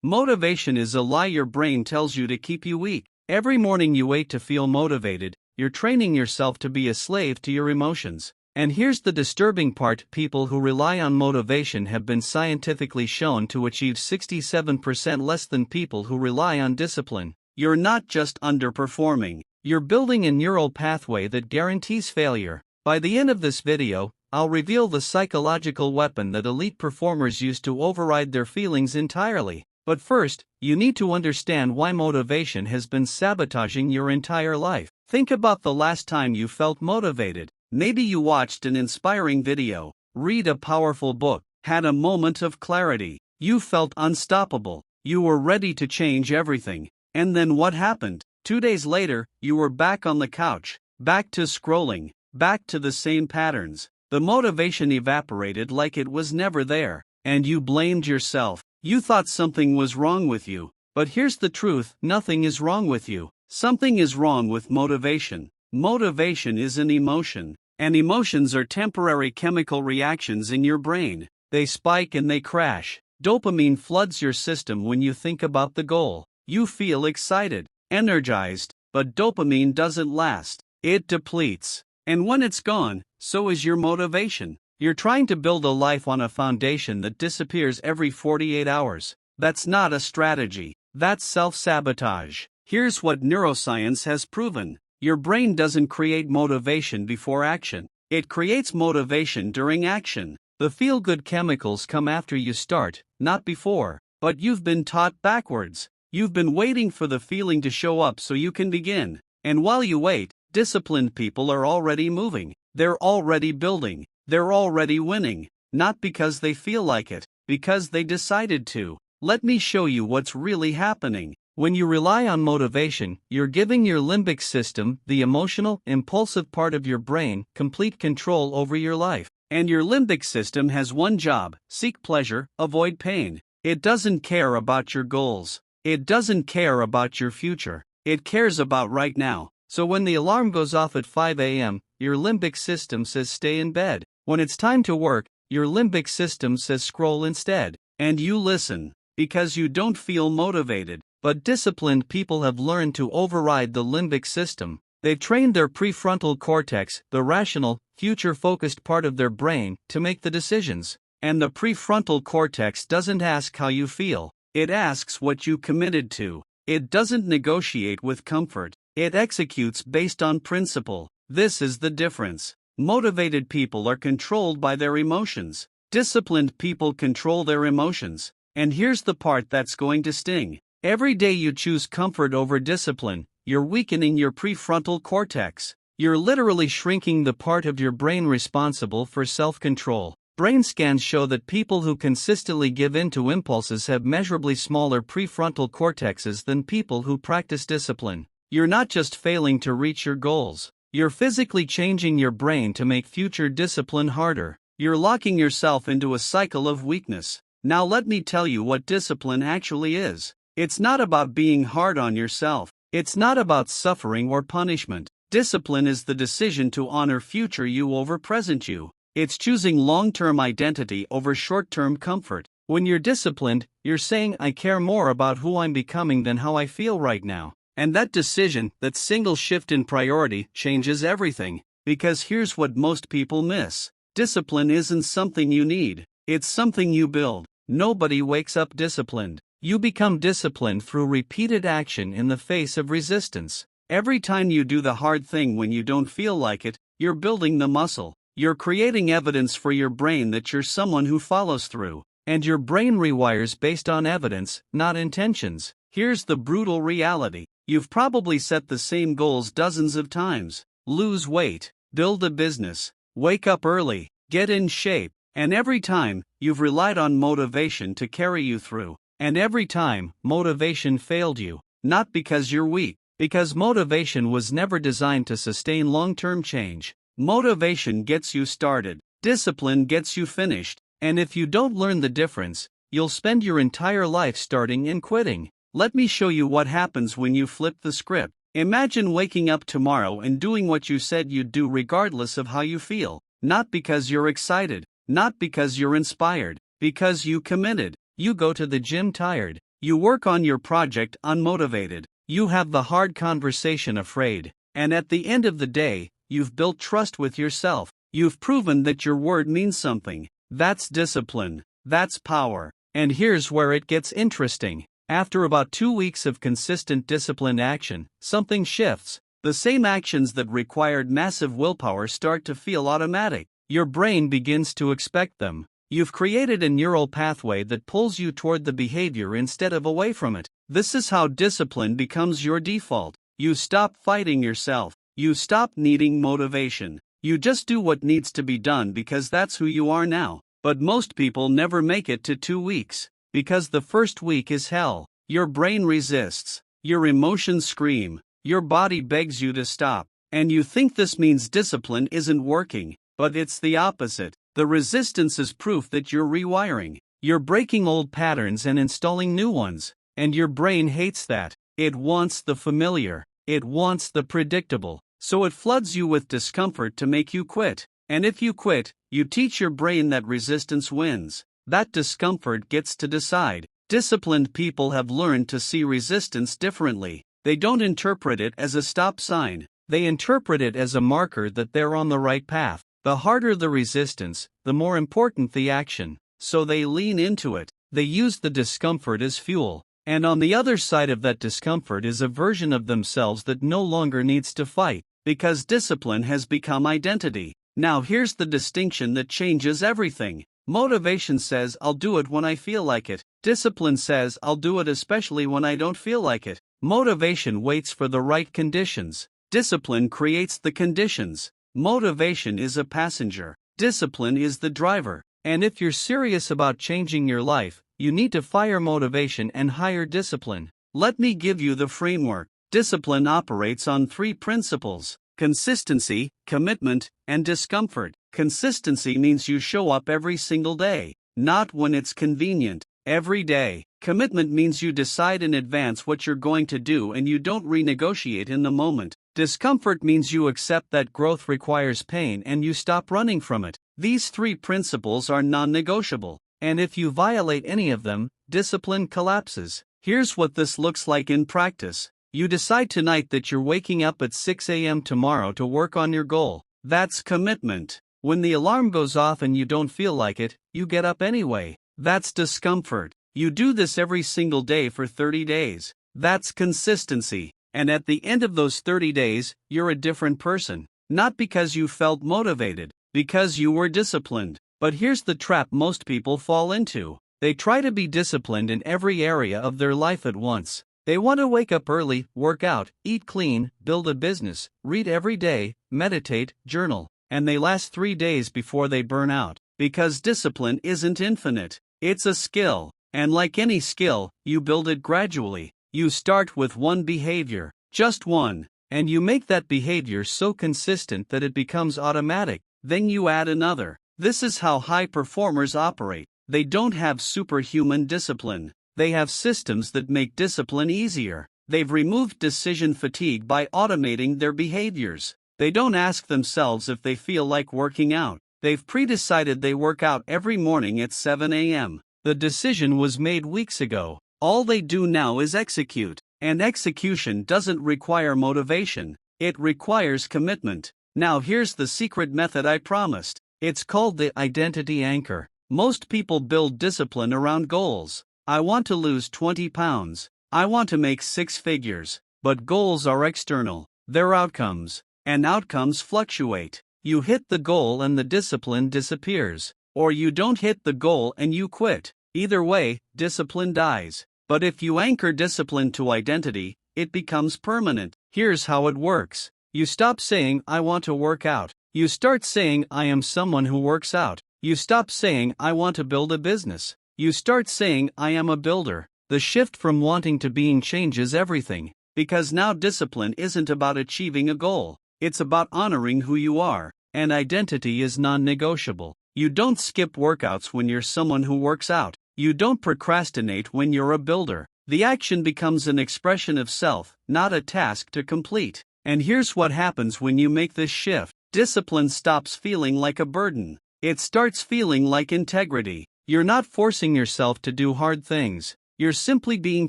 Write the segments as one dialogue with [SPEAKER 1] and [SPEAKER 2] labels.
[SPEAKER 1] Motivation is a lie your brain tells you to keep you weak. Every morning you wait to feel motivated, you're training yourself to be a slave to your emotions. And here's the disturbing part: people who rely on motivation have been scientifically shown to achieve 67% less than people who rely on discipline. You're not just underperforming, you're building a neural pathway that guarantees failure. By the end of this video, I'll reveal the psychological weapon that elite performers use to override their feelings entirely. But first, you need to understand why motivation has been sabotaging your entire life. Think about the last time you felt motivated. Maybe you watched an inspiring video, read a powerful book, had a moment of clarity. You felt unstoppable. You were ready to change everything. And then what happened? 2 days later, you were back on the couch, back to scrolling, back to the same patterns. The motivation evaporated like it was never there, and you blamed yourself. You thought something was wrong with you. But here's the truth: nothing is wrong with you. Something is wrong with motivation. Motivation is an emotion, and emotions are temporary chemical reactions in your brain. They spike and they crash. Dopamine floods your system when you think about the goal. You feel excited, energized, but dopamine doesn't last. It depletes. And when it's gone, so is your motivation. You're trying to build a life on a foundation that disappears every 48 hours. That's not a strategy. That's self-sabotage. Here's what neuroscience has proven. Your brain doesn't create motivation before action. It creates motivation during action. The feel-good chemicals come after you start, not before. But you've been taught backwards. You've been waiting for the feeling to show up so you can begin. And while you wait, disciplined people are already moving. They're already building. They're already winning. Not because they feel like it, because they decided to. Let me show you what's really happening. When you rely on motivation, you're giving your limbic system, the emotional, impulsive part of your brain, complete control over your life. And your limbic system has one job: seek pleasure, avoid pain. It doesn't care about your goals. It doesn't care about your future. It cares about right now. So when the alarm goes off at 5 a.m., your limbic system says stay in bed. When it's time to work, your limbic system says scroll instead. And you listen, because you don't feel motivated. But disciplined people have learned to override the limbic system. They've trained their prefrontal cortex, the rational, future-focused part of their brain, to make the decisions. And the prefrontal cortex doesn't ask how you feel. It asks what you committed to. It doesn't negotiate with comfort. It executes based on principle. This is the difference. Motivated people are controlled by their emotions. Disciplined people control their emotions. And here's the part that's going to sting. Every day you choose comfort over discipline, you're weakening your prefrontal cortex. You're literally shrinking the part of your brain responsible for self-control. Brain scans show that people who consistently give in to impulses have measurably smaller prefrontal cortexes than people who practice discipline. You're not just failing to reach your goals. You're physically changing your brain to make future discipline harder. You're locking yourself into a cycle of weakness. Now let me tell you what discipline actually is. It's not about being hard on yourself. It's not about suffering or punishment. Discipline is the decision to honor future you over present you. It's choosing long-term identity over short-term comfort. When you're disciplined, you're saying, I care more about who I'm becoming than how I feel right now. And that decision, that single shift in priority, changes everything. Because here's what most people miss. Discipline isn't something you need. It's something you build. Nobody wakes up disciplined. You become disciplined through repeated action in the face of resistance. Every time you do the hard thing when you don't feel like it, you're building the muscle. You're creating evidence for your brain that you're someone who follows through. And your brain rewires based on evidence, not intentions. Here's the brutal reality. You've probably set the same goals dozens of times. Lose weight, build a business, wake up early, get in shape. And every time, you've relied on motivation to carry you through. And every time, motivation failed you. Not because you're weak, because motivation was never designed to sustain long-term change. Motivation gets you started. Discipline gets you finished. And if you don't learn the difference, you'll spend your entire life starting and quitting. Let me show you what happens when you flip the script. Imagine waking up tomorrow and doing what you said you'd do regardless of how you feel. Not because you're excited, not because you're inspired, because you committed. You go to the gym tired. You work on your project unmotivated. You have the hard conversation afraid. And at the end of the day, you've built trust with yourself. You've proven that your word means something. That's discipline. That's power. And here's where it gets interesting. After about 2 weeks of consistent disciplined action, something shifts. The same actions that required massive willpower start to feel automatic. Your brain begins to expect them. You've created a neural pathway that pulls you toward the behavior instead of away from it. This is how discipline becomes your default. You stop fighting yourself. You stop needing motivation. You just do what needs to be done because that's who you are now. But most people never make it to 2 weeks. Because the first week is hell. Your brain resists. Your emotions scream. Your body begs you to stop. And you think this means discipline isn't working. But it's the opposite. The resistance is proof that you're rewiring. You're breaking old patterns and installing new ones. And your brain hates that. It wants the familiar. It wants the predictable. So it floods you with discomfort to make you quit. And if you quit, you teach your brain that resistance wins. That discomfort gets to decide. Disciplined people have learned to see resistance differently. They don't interpret it as a stop sign. They interpret it as a marker that they're on the right path. The harder the resistance, the more important the action. So they lean into it. They use the discomfort as fuel. And on the other side of that discomfort is a version of themselves that no longer needs to fight. Because discipline has become identity. Now here's the distinction that changes everything. Motivation says I'll do it when I feel like it. Discipline says I'll do it especially when I don't feel like it. Motivation waits for the right conditions. Discipline creates the conditions. Motivation is a passenger. Discipline is the driver. And if you're serious about changing your life, you need to fire motivation and hire discipline. Let me give you the framework. Discipline operates on 3 principles: consistency, commitment, and discomfort. Consistency means you show up every single day, not when it's convenient, every day. Commitment means you decide in advance what you're going to do and you don't renegotiate in the moment. Discomfort means you accept that growth requires pain and you stop running from it. These 3 principles are non-negotiable, and if you violate any of them, discipline collapses. Here's what this looks like in practice. You decide tonight that you're waking up at 6 a.m. tomorrow to work on your goal. That's commitment. When the alarm goes off and you don't feel like it, you get up anyway. That's discomfort. You do this every single day for 30 days. That's consistency. And at the end of those 30 days, you're a different person. Not because you felt motivated, because you were disciplined. But here's the trap most people fall into. They try to be disciplined in every area of their life at once. They want to wake up early, work out, eat clean, build a business, read every day, meditate, journal, and they last 3 days before they burn out. Because discipline isn't infinite. It's a skill. And like any skill, you build it gradually. You start with one behavior, just one, and you make that behavior so consistent that it becomes automatic. Then you add another. This is how high performers operate. They don't have superhuman discipline. They have systems that make discipline easier. They've removed decision fatigue by automating their behaviors. They don't ask themselves if they feel like working out. They've pre-decided they work out every morning at 7 a.m. The decision was made weeks ago. All they do now is execute. And execution doesn't require motivation. It requires commitment. Now here's the secret method I promised. It's called the identity anchor. Most people build discipline around goals. I want to lose 20 pounds. I want to make 6 figures. But goals are external. They're outcomes. And outcomes fluctuate. You hit the goal and the discipline disappears. Or you don't hit the goal and you quit. Either way, discipline dies. But if you anchor discipline to identity, it becomes permanent. Here's how it works. You stop saying, I want to work out. You start saying, I am someone who works out. You stop saying, I want to build a business. You start saying, I am a builder. The shift from wanting to being changes everything. Because now discipline isn't about achieving a goal. It's about honoring who you are. And identity is non-negotiable. You don't skip workouts when you're someone who works out. You don't procrastinate when you're a builder. The action becomes an expression of self, not a task to complete. And here's what happens when you make this shift. Discipline stops feeling like a burden. It starts feeling like integrity. You're not forcing yourself to do hard things. You're simply being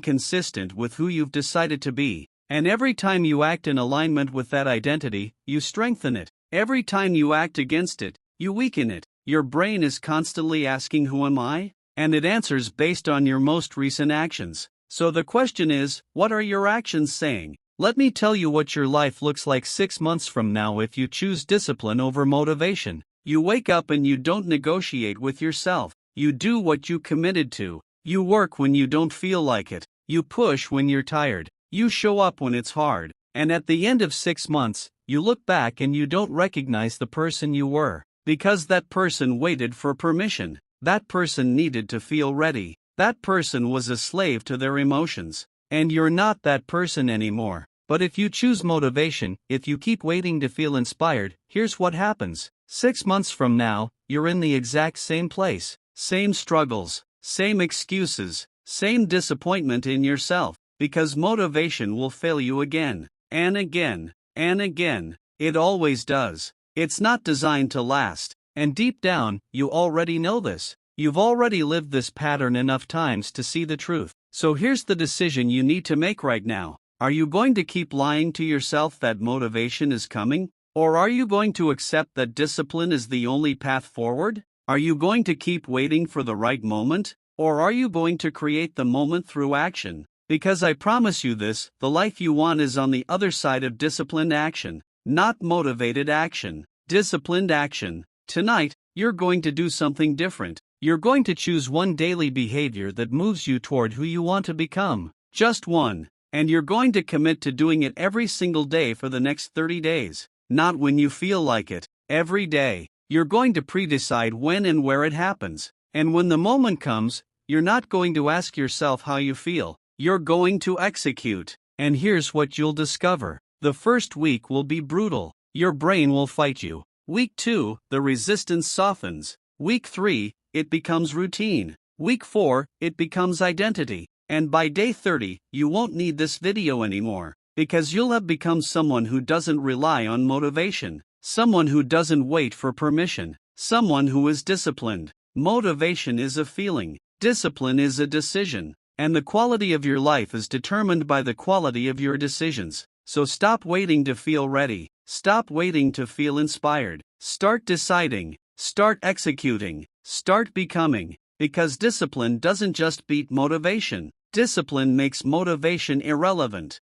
[SPEAKER 1] consistent with who you've decided to be. And every time you act in alignment with that identity, you strengthen it. Every time you act against it, you weaken it. Your brain is constantly asking, "Who am I?" And it answers based on your most recent actions. So the question is, what are your actions saying? Let me tell you what your life looks like 6 months from now if you choose discipline over motivation. You wake up and you don't negotiate with yourself. You do what you committed to. You work when you don't feel like it. You push when you're tired. You show up when it's hard. And at the end of 6 months, you look back and you don't recognize the person you were. Because that person waited for permission. That person needed to feel ready. That person was a slave to their emotions. And you're not that person anymore. But if you choose motivation, if you keep waiting to feel inspired, here's what happens. 6 months from now, you're in the exact same place. Same struggles, same excuses, same disappointment in yourself. Because motivation will fail you again, and again, and again. It always does. It's not designed to last. And deep down, you already know this. You've already lived this pattern enough times to see the truth. So here's the decision you need to make right now. Are you going to keep lying to yourself that motivation is coming? Or are you going to accept that discipline is the only path forward? Are you going to keep waiting for the right moment? Or are you going to create the moment through action? Because I promise you this, the life you want is on the other side of disciplined action, not motivated action, disciplined action. Tonight, you're going to do something different. You're going to choose one daily behavior that moves you toward who you want to become. Just one. And you're going to commit to doing it every single day for the next 30 days. Not when you feel like it. Every day. You're going to pre-decide when and where it happens. And when the moment comes, you're not going to ask yourself how you feel. You're going to execute. And here's what you'll discover. The first week will be brutal. Your brain will fight you. Week 2, the resistance softens. Week 3, it becomes routine. Week 4, it becomes identity. And by day 30, you won't need this video anymore. Because you'll have become someone who doesn't rely on motivation. Someone who doesn't wait for permission. Someone who is disciplined. Motivation is a feeling. Discipline is a decision. And the quality of your life is determined by the quality of your decisions. So stop waiting to feel ready. Stop waiting to feel inspired. Start deciding. Start executing. Start becoming. Because discipline doesn't just beat motivation. Discipline makes motivation irrelevant.